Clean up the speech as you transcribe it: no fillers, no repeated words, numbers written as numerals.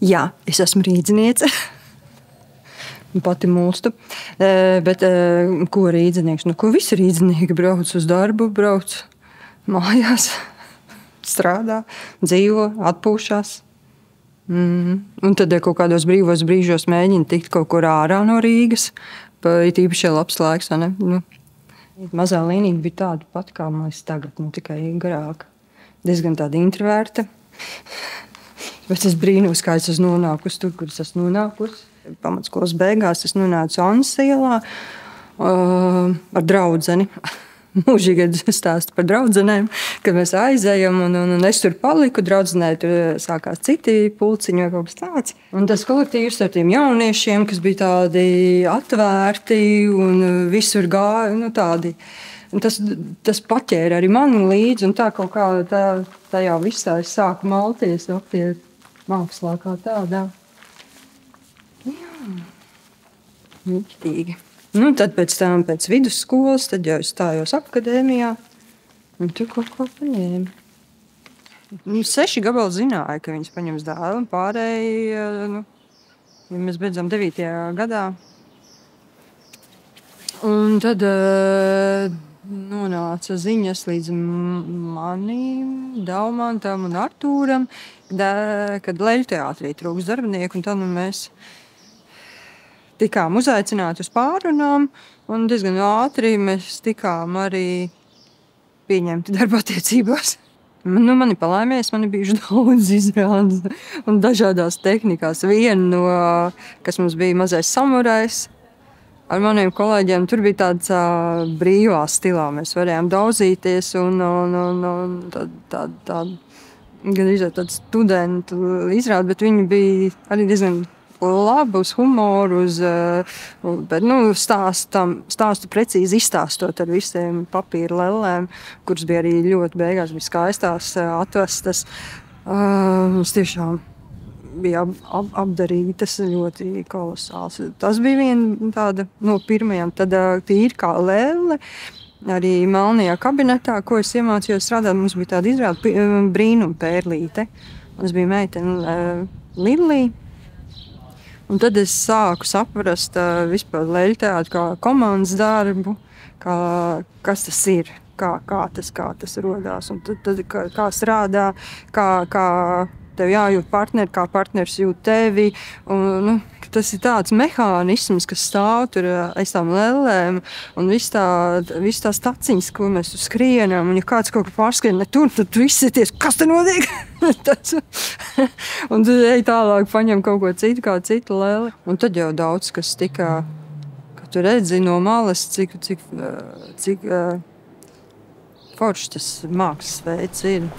Jā, es esmu rīdziniece. Pati mūstu. Bet ko rīdzinieks? Nu, ko visi rīdzinieki brauc uz darbu, brauc mājās, strādā, dzīvo, atpūšās. Un tad kaut kādos brīvos brīžos mēģina tikt kaut kur ārā no Rīgas. It īpaši labs laiks, ne? Nu, mazā līnija bija tāda pat, kā mēs tagad, nu tikai garāka. Diezgan tāda introverta. Bet es brīnos, kā es esmu nonākusi tur, kur es esmu nonākusi. Pamatskolas beigās es nonācu Annas ielā ar draudzeni. Mūžīgi stāstu par draudzenēm, kad mēs aizējam, un es tur paliku. Draudzenē tur sākās citi pulciņi vai kaut kas tāds. Un tas kolektīvs ar tiem jauniešiem, kas bija tādi atvērti un visur gāja, nu tādi. Tas paķēra arī mani līdzi, un tā kaut kā tajā visā es sāku malties pie mākslā kā tādā. Jā, miktīgi. Nu, tad pēc tam, pēc vidusskolas, tad jau stājos akadēmijā, un tur kaut ko paņēma. 6 gabali zināja, ka viņas paņems dēlu, un pārēji, nu, ja mēs beidzam 9. gadā. Un tad nonāca ziņas līdz manim, Daumantam un Artūram, kad Leļu teātrī trūks darbinieku, un tad mēs tikām uzaicināti uz pārrunām, un diezgan ātri mēs tikām arī pieņemti darba attiecībās. Nu, mani palaimies, man bijuši daudz izrādes un dažādās tehnikās. Viena no, kas mums bija mazais samurajs, ar maniem kolēģiem tur bija tāds brīvā stilā. Mēs varējām daudzīties un tādu studentu izrādi, bet viņi bija arī diezgan labi uz humoru, bet stāstu precīzi izstāstot ar visiem papīra lellēm, kuras bija arī ļoti beigās, bija skaistās, atvestas. Mums tiešām bija apdarītas ļoti kolosāls. Tas bija viena tāda no pirmajām, tad tīri kā lelle, arī Melnajā kabinetā, ko es iemācījos strādāt, mums bija tāda izrāde brīnuma pērlīte. Mums bija meitene Lillija. Un tad es sāku saprast vispār Leļu teātru kā komandas darbu, kas tas ir, kā tas rodās. Un tad kā strādā, kā tev jājūt partneri, kā partneris jūt tevi. Un, nu, tas ir tāds mehānisms, kas stāv tur aiz tām lellēm un viss tās taciņas, ko mēs tur skrienam. Un ja kāds kaut ko pārskrien ne tur, tad tu izsities, kas te notiek? Un tad ej tālāk, paņem kaut ko citu, kā citu leli. Un tad jau daudz, kas tika, ka tu redzi no malas, cik foršs tas mākslas veids ir.